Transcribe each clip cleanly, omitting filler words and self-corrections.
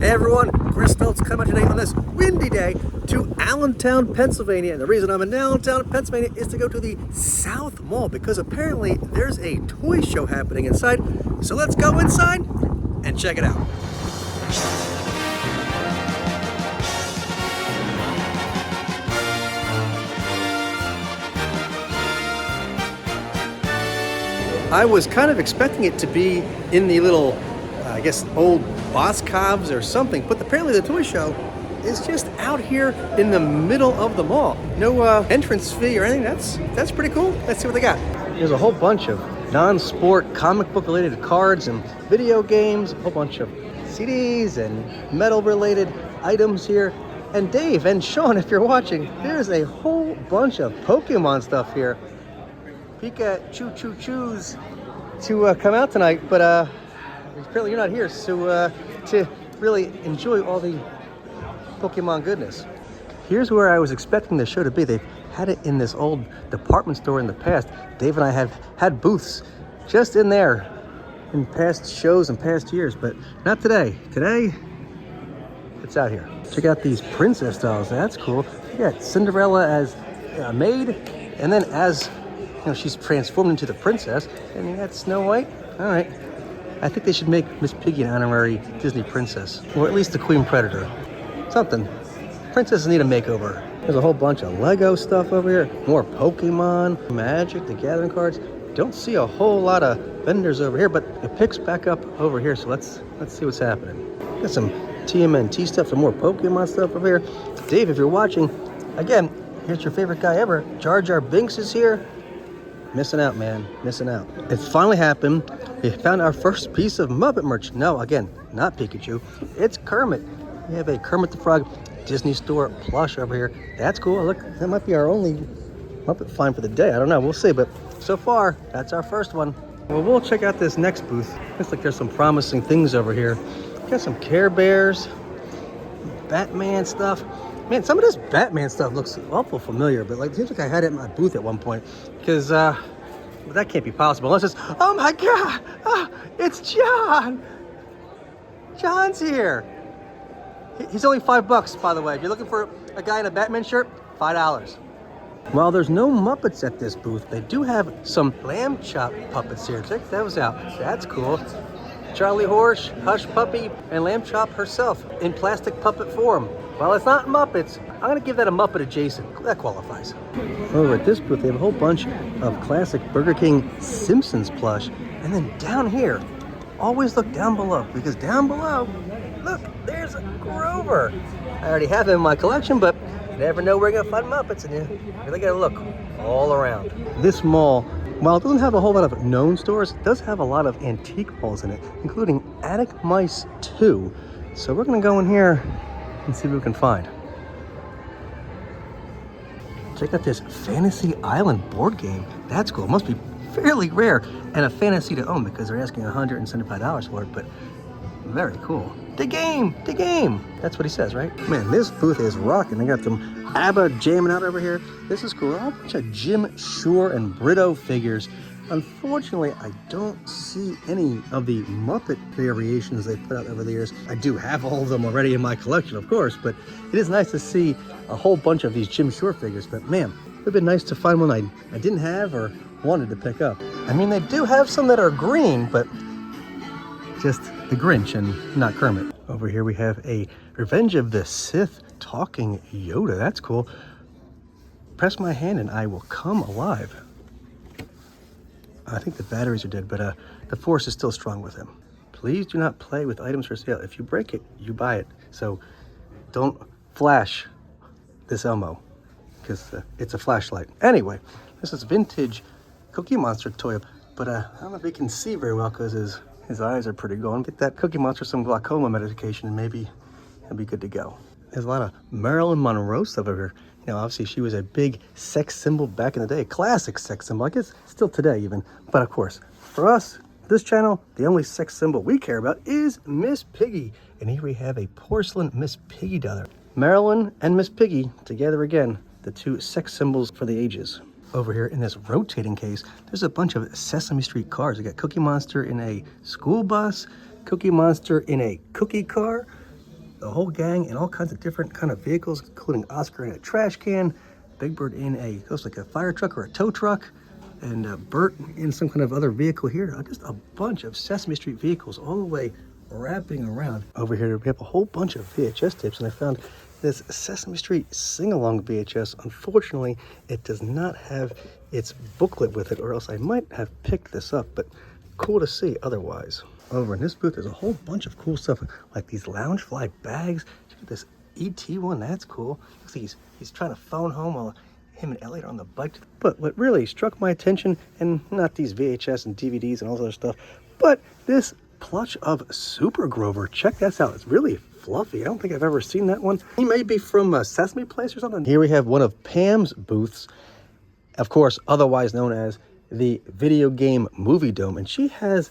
Hey everyone, Chris Stoltz coming today on this windy day to Allentown, Pennsylvania. And the reason I'm in Allentown, Pennsylvania is to go to the South Mall because apparently there's a toy show happening inside. So let's go inside and check it out. I was kind of expecting it to be in the little, I guess, old Boscovs or something, but apparently the toy show is just out here in the middle of the mall. No entrance fee or anything. That's pretty cool. Let's see what they got. There's a whole bunch of non-sport comic book related cards and video games, a whole bunch of CDs and metal related items here. And Dave and Sean, if you're watching, there's a whole bunch of Pokemon stuff here. Pikachu's to come out tonight, but apparently you're not here, so to really enjoy all the Pokemon goodness. Here's where I was expecting the show to be. They've had it in this old department store in the past. Dave and I have had booths just in there in past shows and past years, but not today. Today, it's out here. Check out these princess dolls. That's cool. You got Cinderella as a maid, and then as she's transformed into the princess, and you got Snow White. All right. I think they should make Miss Piggy an honorary Disney princess, or at least the Queen Predator. Something. Princesses need a makeover. There's a whole bunch of Lego stuff over here. More Pokemon, Magic, the Gathering cards. Don't see a whole lot of vendors over here, but it picks back up over here. So let's see what's happening. Got some TMNT stuff, some more Pokemon stuff over here. Dave, if you're watching, again, here's your favorite guy ever. Jar Jar Binks is here. Missing out, man. Missing out. It's finally happened. We found our first piece of Muppet merch. No, again, not Pikachu. It's Kermit. We have a Kermit the Frog Disney Store plush over here. That's cool. Look, that might be our only Muppet find for the day. I don't know. We'll see. But so far, that's our first one. Well, we'll check out this next booth. Looks like there's some promising things over here. Got some Care Bears, Batman stuff. Man, some of this Batman stuff looks awful familiar, but like it seems like I had it in my booth at one point, because well, that can't be possible unless it's, oh my God, it's John. John's here. He's only $5, by the way. If you're looking for a guy in a Batman shirt, $5. While there's no Muppets at this booth, they do have some lamb chop puppets here. Check those out. That's cool. Charlie Horse, Hush Puppy, and Lamb Chop herself in plastic puppet form. While it's not Muppets, I'm gonna give that a Muppet adjacent. That qualifies. Over at this booth, they have a whole bunch of classic Burger King Simpsons plush. And then down here, always look down below, because down below, look, there's a Grover. I already have him in my collection, but you never know where you're gonna find Muppets, and you really gotta look all around. This mall, while it doesn't have a whole lot of known stores, it does have a lot of antique malls in it, including Attic Mice 2. So we're gonna go in here and see what we can find. Check out this Fantasy Island board game. That's cool. It must be fairly rare and a fantasy to own because they're asking $175 for it, but very cool. The game! That's what he says, right? Man, this booth is rocking. They got some ABBA jamming out over here. This is cool. A whole bunch of Jim Shore and Brito figures. Unfortunately, I don't see any of the Muppet variations they put out over the years. I do have all of them already in my collection, of course, but it is nice to see a whole bunch of these Jim Shore figures. But man, it would have been nice to find one I didn't have or wanted to pick up. I mean, they do have some that are green, but just the Grinch and not Kermit. Over here we have a Revenge of the Sith talking Yoda. That's cool. Press my hand and I will come alive. I think the batteries are dead, but the force is still strong with him. Please do not play with items for sale. If you break it, you buy it. So don't flash this Elmo, because it's a flashlight. Anyway, this is vintage Cookie Monster toy, but I don't know if you can see very well because his eyes are pretty going. Get that Cookie Monster some glaucoma medication and maybe he'll be good to go. There's a lot of Marilyn Monroe stuff over here. You know, obviously she was a big sex symbol back in the day, a classic sex symbol, I guess still today even. But of course, for us, this channel, the only sex symbol we care about is Miss Piggy. And here we have a porcelain Miss Piggy doll. Marilyn and Miss Piggy together again, the two sex symbols for the ages. Over here in this rotating case, there's a bunch of Sesame Street cars. We got Cookie Monster in a school bus, Cookie Monster in a cookie car, the whole gang in all kinds of different kind of vehicles, including Oscar in a trash can, Big Bird in a, looks like a fire truck or a tow truck, and Bert in some kind of other vehicle here. Just a bunch of Sesame Street vehicles all the way wrapping around. Over here we have a whole bunch of VHS tapes, and I found this Sesame Street sing-along VHS. Unfortunately, it does not have its booklet with it, or else I might have picked this up, but cool to see otherwise. Over in this booth, there's a whole bunch of cool stuff, like these Loungefly bags. Check out this ET one, that's cool. Looks like he's trying to phone home while him and Elliot are on the bike. But what really struck my attention, and not these VHS and DVDs and all this other stuff, but this plush of Super Grover. Check this out. It's really fluffy. I don't think I've ever seen that one. He may be from Sesame Place or something. Here we have one of Pam's booths, of course, otherwise known as the Video Game Movie Dome. And she has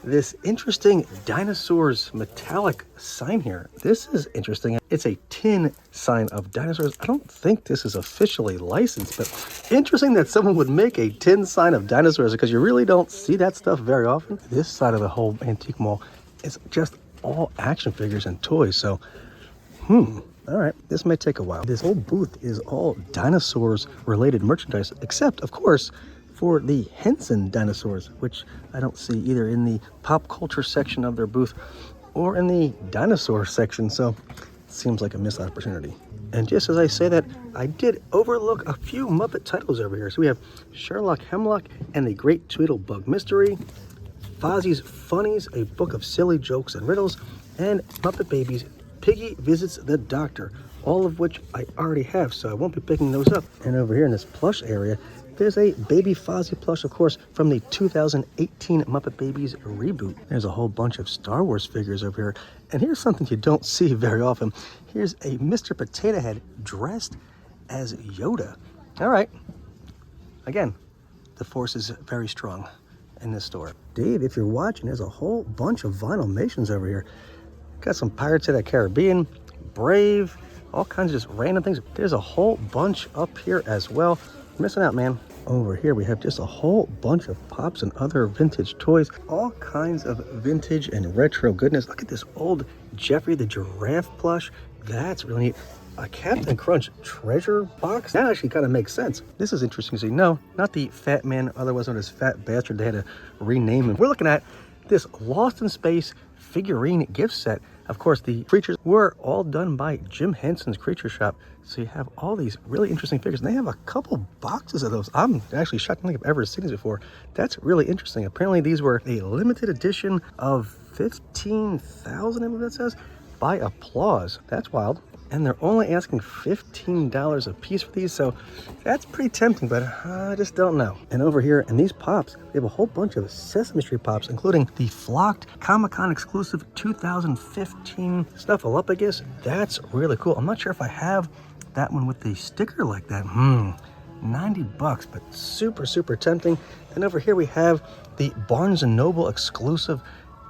this interesting dinosaurs metallic sign here. This is interesting. It's a tin sign of dinosaurs. I don't think this is officially licensed, but interesting that someone would make a tin sign of dinosaurs, because you really don't see that stuff very often. This side of the whole antique mall is just all action figures and toys. So, all right, this may take a while. This whole booth is all dinosaurs related merchandise, except of course for the Henson dinosaurs, which I don't see either in the pop culture section of their booth or in the dinosaur section, so it seems like a missed opportunity. And just as I say that, I did overlook a few Muppet titles over here. So we have Sherlock Hemlock and the Great Tweedlebug Mystery, Fozzie's Funnies, a book of silly jokes and riddles, and Muppet Babies, Piggy Visits the Doctor, all of which I already have, so I won't be picking those up. And over here in this plush area, there's a Baby Fozzie plush, of course, from the 2018 Muppet Babies reboot. There's a whole bunch of Star Wars figures over here. And here's something you don't see very often. Here's a Mr. Potato Head dressed as Yoda. All right. Again, the force is very strong in this store. Dave, if you're watching, there's a whole bunch of Vinylmations over here. Got some Pirates of the Caribbean, Brave, all kinds of just random things. There's a whole bunch up here as well. You're missing out, man. Over here we have just a whole bunch of Pops and other vintage toys, all kinds of vintage and retro goodness. Look at this old Jeffrey the Giraffe plush. That's really neat. A Captain Crunch treasure box. That actually kind of makes sense. This is interesting to see. No, not the Fat Man, otherwise known as Fat Bastard. They had to rename him. We're looking at this Lost in Space figurine gift set. Of course, the creatures were all done by Jim Henson's Creature Shop. So you have all these really interesting figures. And they have a couple boxes of those. I'm actually shocked. I don't think I've ever seen these before. That's really interesting. Apparently these were a limited edition of 15,000, I believe that says, by Applause. That's wild. And they're only asking $15 a piece for these, so that's pretty tempting, but I just don't know. And over here in these Pops, we have a whole bunch of Sesame Street Pops, including the flocked Comic-Con exclusive 2015 Snuffleupagus. That's really cool. I'm not sure if I have that one with the sticker like that. $90, but super, super tempting. Then over here we have the Barnes & Noble exclusive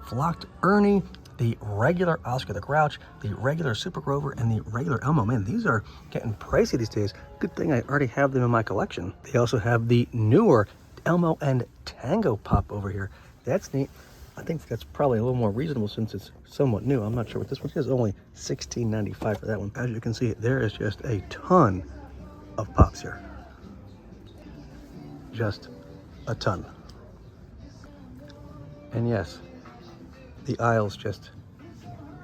flocked Ernie, the regular Oscar the Grouch, the regular Super Grover, and the regular Elmo. Man, these are getting pricey these days. Good thing I already have them in my collection. They also have the newer Elmo and Tango Pop over here. That's neat. I think that's probably a little more reasonable since it's somewhat new. I'm not sure what this one is. Only $16.95 for that one. As you can see, there is just a ton of Pops here. Just a ton. And yes, the aisles just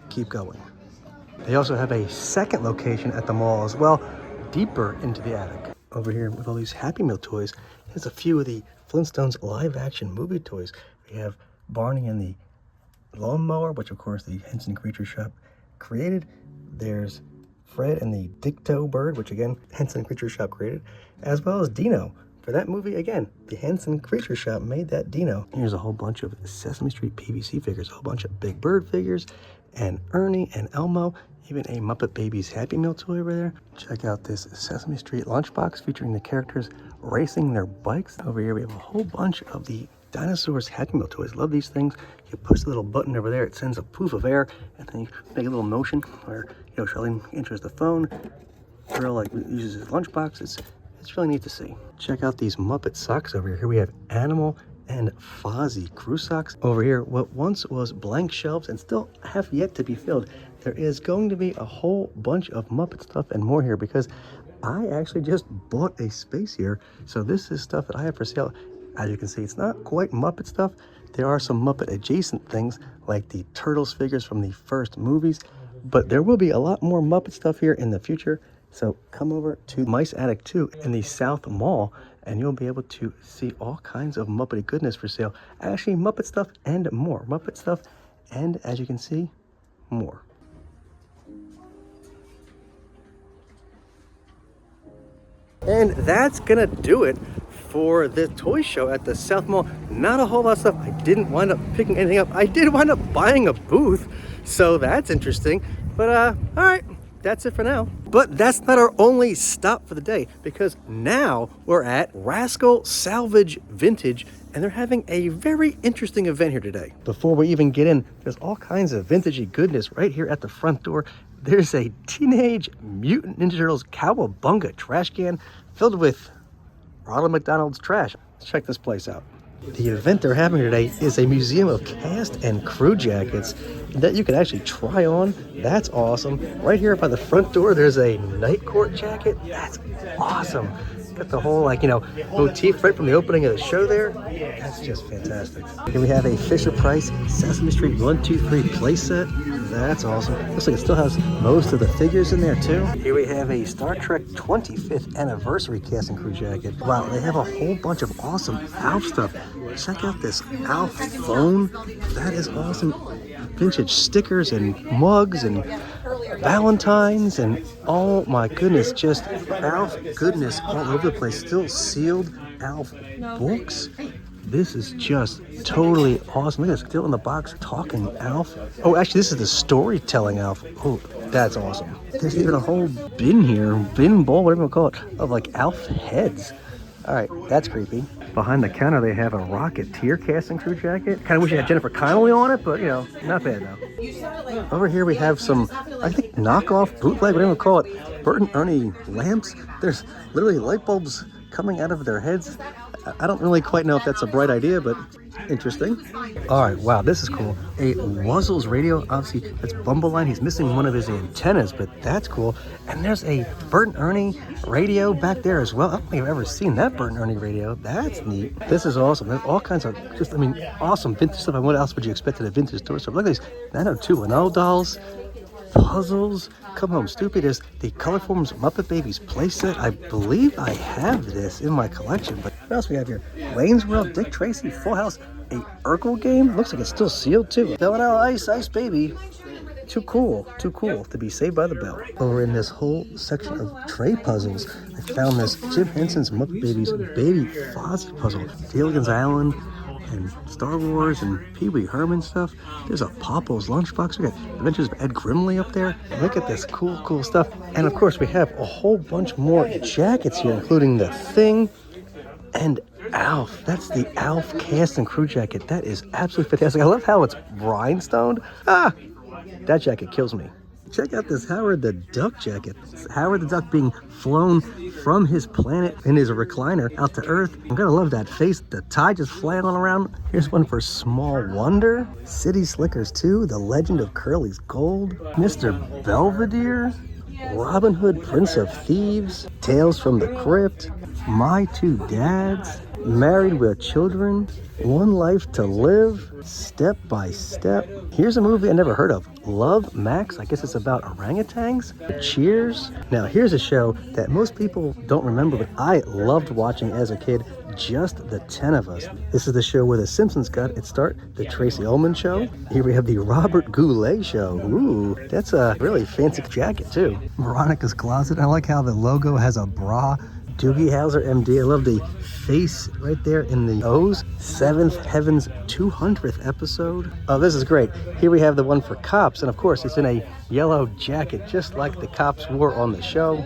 keep going. They also have a second location at the mall as well, deeper into the attic. Over here with all these Happy Meal toys, there's a few of the Flintstones live action movie toys. We have Barney and the lawnmower, which of course the Henson Creature Shop created. There's Fred and the Dicto Bird, which again, Henson Creature Shop created, as well as Dino. For that movie, again, the Henson Creature Shop made that Dino. Here's a whole bunch of Sesame Street PVC figures, a whole bunch of Big Bird figures, and Ernie and Elmo, even a Muppet Babies Happy Meal toy over there. Check out this Sesame Street lunchbox featuring the characters racing their bikes. Over here, we have a whole bunch of the Dinosaurs Happy Meal toys. Love these things. You push the little button over there, it sends a poof of air, and then you make a little motion where, Charlene enters the phone. Earl uses his lunchbox. It's really neat to see. Check out these Muppet socks over here. Here we have Animal and Fozzie crew socks. Over here, what once was blank shelves and still have yet to be filled, there is going to be a whole bunch of Muppet stuff and more here because I actually just bought a space here. So this is stuff that I have for sale. As you can see, it's not quite Muppet stuff. There are some Muppet adjacent things like the Turtles figures from the first movies, but there will be a lot more Muppet stuff here in the future. So come over to Mice Attic 2 in the South Mall and you'll be able to see all kinds of Muppet goodness for sale. Actually, Muppet stuff and more. Muppet stuff and, as you can see, more. And that's gonna do it for the toy show at the South Mall. Not a whole lot of stuff. I didn't wind up picking anything up. I did wind up buying a booth, so that's interesting. But all right, that's it for now. But that's not our only stop for the day, because now we're at Rascal Salvage Vintage, and they're having a very interesting event here today. Before we even get in, there's all kinds of vintagey goodness right here at the front door. There's a Teenage Mutant Ninja Turtles Cowabunga trash can filled with Ronald McDonald's trash. Let's check this place out. The event they're having today is a museum of cast and crew jackets that you can actually try on. That's awesome. Right here by the front door, there's a Night Court jacket. That's awesome. Got the whole, like, you know, motif right from the opening of the show there. That's just fantastic. Here we have a Fisher-Price Sesame Street 1, 2, 3 playset. That's awesome. Looks like it still has most of the figures in there too. Here we have a Star Trek 25th Anniversary cast and crew jacket. Wow, they have a whole bunch of awesome ALF stuff. Check out this ALF phone. That is awesome. Vintage stickers and mugs and Valentines and, oh my goodness, just ALF goodness all over the place. Still sealed ALF books. This is just totally awesome. Look at this, still in the box, talking ALF. Oh, actually, this is the storytelling ALF. Oh, that's awesome. There's even a whole bin here, bin bowl, whatever you call it, of like ALF heads. All right, that's creepy. Behind the counter, they have a Rocketeer cast and crew jacket. Kind of wish I had Jennifer Connelly on it, but, you know, not bad though. Over here, we have some, I think, knockoff, bootleg, whatever you call it, Bert and Ernie lamps. There's literally light bulbs coming out of their heads. I don't really quite know if that's a bright idea, but interesting. All right, wow, this is cool. A Wuzzles radio, obviously that's Bumbleline. He's missing one of his antennas, but that's cool. And there's a Bert and Ernie radio back there as well. I don't think I've ever seen that Bert and Ernie radio. That's neat. This is awesome. There's all kinds of just, I mean, awesome vintage stuff. And what else would you expect at a vintage store? So look at these 90210 dolls, puzzles. Come Home Stupid. There's the Colorforms Muppet Babies playset. I believe I have this in my collection, but what else we have here? Wayne's World, Dick Tracy, Full House, a Urkel game. Looks like it's still sealed too. No, Ice Baby. Too cool to be Saved by the Bell. Over in this whole section of tray puzzles, I found this Jim Henson's Muppet Babies Baby Fozzie puzzle. Gilligan's Island and Star Wars and Pee Wee Herman stuff. There's a Popo's Lunchbox. We got Adventures of Ed Grimley up there. Look at this cool stuff. And of course, we have a whole bunch more jackets here, including the Thing and ALF. That's the ALF cast and crew jacket. That is absolutely fantastic. I love how it's rhinestoned. That jacket kills me. Check out this Howard the Duck jacket. It's Howard the Duck being flown from his planet in his recliner out to Earth. I'm gonna love that face, the tie just flailing around. Here's one for Small Wonder. City Slickers 2, The Legend of Curly's Gold. Mr. Belvedere. Robin Hood, Prince of Thieves. Tales from the Crypt. My Two Dads. Married with Children. One Life to Live. Step by Step. Here's a movie I never heard of. Love, Max. I guess it's about orangutans. Cheers. Now here's a show that most people don't remember, but I loved watching as a kid. Just the 10 of Us. This is the show where The Simpsons got its start. The Tracy Ullman Show. Here we have the Robert Goulet Show. Ooh, that's a really fancy jacket too. Veronica's Closet. I like how the logo has a bra. Doogie Howser, MD. I love the face right there in the O's. Seventh Heaven's 200th episode. Oh, this is great. Here we have the one for Cops, and of course it's in a yellow jacket, just like the Cops wore on the show.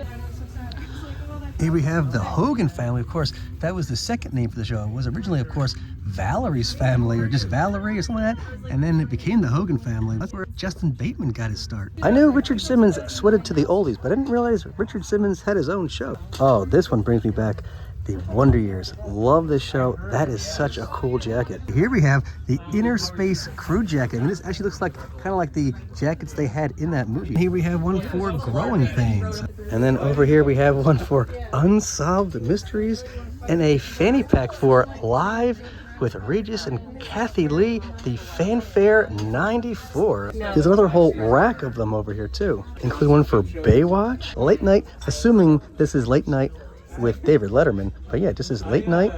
Here we have the Hogan family. Of course, that was the second name for the show. It was originally, of course, Valerie's family, or just Valerie or something like that. And then it became the Hogan family. That's where Justin Bateman got his start. I knew Richard Simmons sweated to the oldies, but I didn't realize Richard Simmons had his own show. Oh, this one brings me back. The Wonder Years. Love this show. That is such a cool jacket. Here we have the Inner Space Crew jacket. And this actually looks like kind of like the jackets they had in that movie. Here we have one for Growing Pains. And then over here we have one for Unsolved Mysteries and a fanny pack for Live with Regis and Kathy Lee, the Fanfare 94. There's another whole rack of them over here too, including one for Baywatch, Late Night, assuming this is Late Night with David Letterman, but yeah, this is Late Night,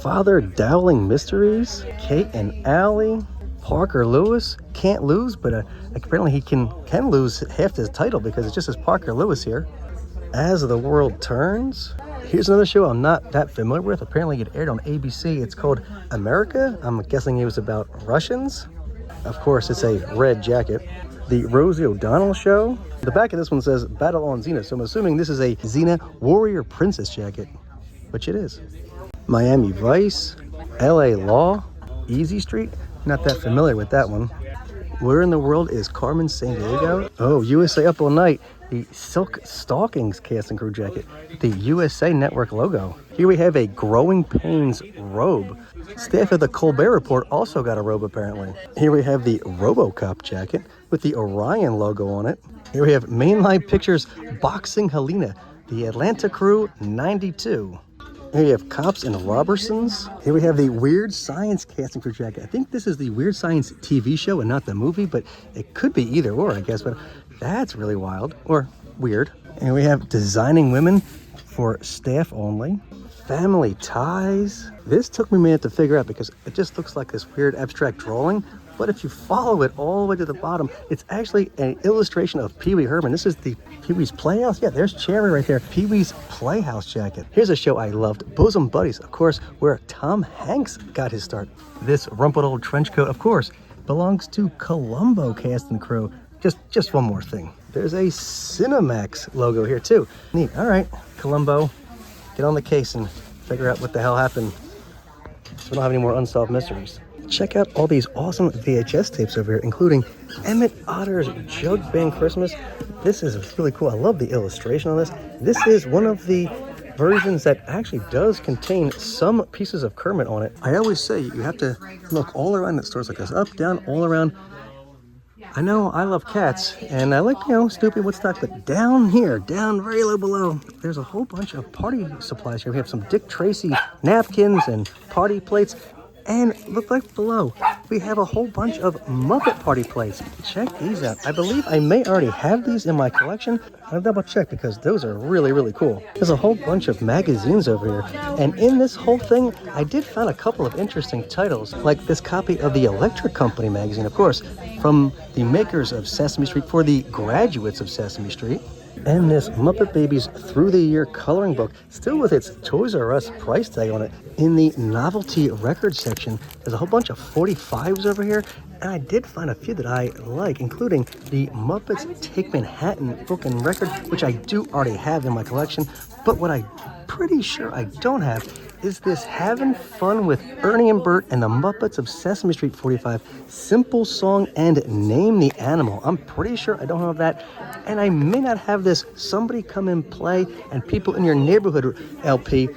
Father Dowling Mysteries, Kate and Allie, Parker Lewis, Can't Lose, but apparently he can lose half his title because it just says Parker Lewis here. As the World Turns. Here's another show I'm not that familiar with. Apparently it aired on ABC. It's called America. I'm guessing it was about Russians. Of course, it's a red jacket. The Rosie O'Donnell Show. The back of this one says Battle on Xena, so I'm assuming this is a Xena Warrior Princess jacket, which it is. Miami Vice, LA Law, Easy Street. Not that familiar with that one. Where in the world is Carmen Sandiego? Oh, USA Up All Night. The Silk Stockings cast and crew jacket, the USA Network logo. Here we have a Growing Pains robe. Staff of the Colbert Report also got a robe apparently. Here we have the RoboCop jacket with the Orion logo on it. Here we have Mainline Pictures Boxing Helena, the Atlanta Crew 92. Here you have Cops and Robertsons. Here we have the Weird Science casting crew jacket. I think this is the Weird Science TV show and not the movie, but it could be either or, I guess. But that's really wild or weird. And we have Designing Women for staff only. Family Ties. This took me a minute to figure out because it just looks like this weird abstract drawing. But if you follow it all the way to the bottom, it's actually an illustration of Pee Wee Herman. This is the Pee Wee's Playhouse. Yeah, there's Cherry right there. Pee Wee's Playhouse jacket. Here's a show I loved, Bosom Buddies, of course, where Tom Hanks got his start. This rumpled old trench coat, of course, belongs to Columbo cast and crew. Just one more thing. There's a Cinemax logo here too. Neat. All right, Columbo, get on the case and figure out what the hell happened. So we don't have any more unsolved mysteries. Check out all these awesome VHS tapes over here, including Emmett Otter's Jug Band Christmas. This is really cool. I love the illustration on this. This is one of the versions that actually does contain some pieces of Kermit on it. I always say you have to look all around at stores like this, up, down, all around. I know I love cats, and I like, Snoopy, Woodstock, but down here, down very low below, there's a whole bunch of party supplies here. We have some Dick Tracy napkins and party plates. And look like below, we have a whole bunch of Muppet party plates. Check these out. I believe I may already have these in my collection. I'll double check because those are really, really cool. There's a whole bunch of magazines over here. And in this whole thing, I did find a couple of interesting titles, like this copy of the Electric Company magazine, of course, from the makers of Sesame Street for the graduates of Sesame Street. And this Muppet Babies Through the Year coloring book, still with its Toys R Us price tag on it. In the novelty record section, there's a whole bunch of 45s over here, and I did find a few that I like, including the Muppets Take Manhattan book and record, which I do already have in my collection, but what I'm pretty sure I don't have is this Having Fun with Ernie and Bert and the Muppets of Sesame Street 45, Simple Song and Name the Animal. I'm pretty sure I don't have that, and I may not have this Somebody Come and Play and People in Your Neighborhood LP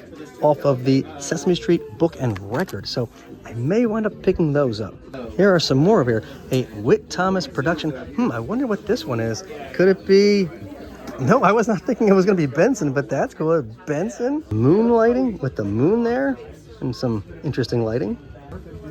off of the Sesame Street book and record, so I may wind up picking those up. Here are some more over here. A Whit Thomas production. I wonder what this one is. Could it be... No, I was not thinking it was going to be Benson, but that's cool. Benson. Moonlighting with the moon there and some interesting lighting.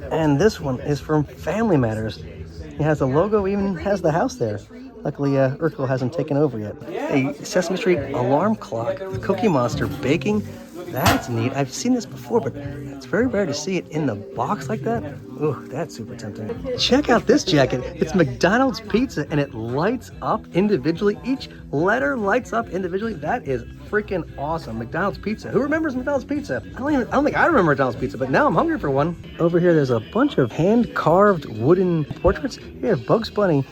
And this one is from Family Matters. It has a logo, even has the house there. Luckily, Urkel hasn't taken over yet. A Sesame Street alarm clock, Cookie Monster baking. That's neat. I've seen this before, but it's very rare to see it in the box like that. Ooh, that's super tempting. Check out this jacket. It's McDonald's pizza, and it lights up individually. Each letter lights up individually. That is freaking awesome. McDonald's pizza. Who remembers McDonald's pizza? I don't think I remember McDonald's pizza, but now I'm hungry for one. Over here, there's a bunch of hand-carved wooden portraits. We have Bugs Bunny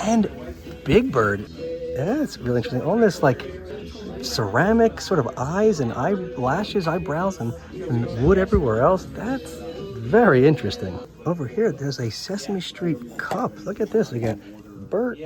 and Big Bird. That's really interesting. All this, ceramic sort of eyes and eyelashes, eyebrows, and wood everywhere else. That's very interesting. Over here, there's a Sesame Street cup. Look at this again. Bert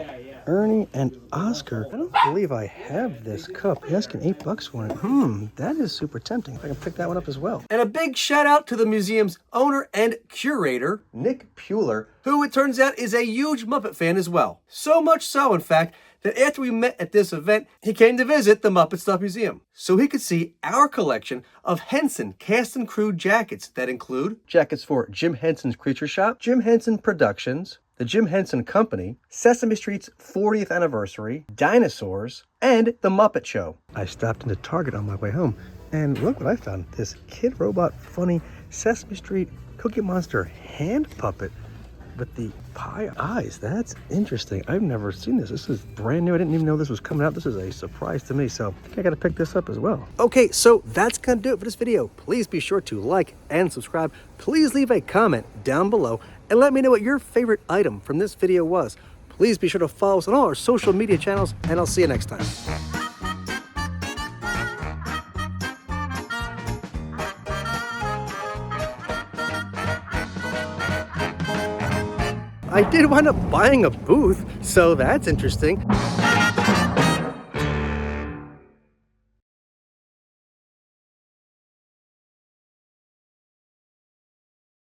Ernie and Oscar. I don't believe I have this cup. Asking $8 for it. That is super tempting. I can pick that one up as well. And a big shout out to the museum's owner and curator, Nick Pueller, who it turns out is a huge Muppet fan as well. So much so, in fact, that after we met at this event, he came to visit the MuppetStuff Museum so he could see our collection of Henson cast and crew jackets that include jackets for Jim Henson's Creature Shop, Jim Henson Productions, the Jim Henson Company, Sesame Street's 40th anniversary, dinosaurs, and the Muppet Show. I stopped into Target on my way home, and look what I found. This Kid Robot funny Sesame Street Cookie Monster hand puppet with the pie eyes. That's interesting. I've never seen this. This is brand new. I didn't even know this was coming out. This is a surprise to me, so I think I gotta pick this up as well. Okay, so that's gonna do it for this video. Please be sure to like and subscribe. Please leave a comment down below and let me know what your favorite item from this video was. Please be sure to follow us on all our social media channels, and I'll see you next time. I did wind up buying a booth, so that's interesting.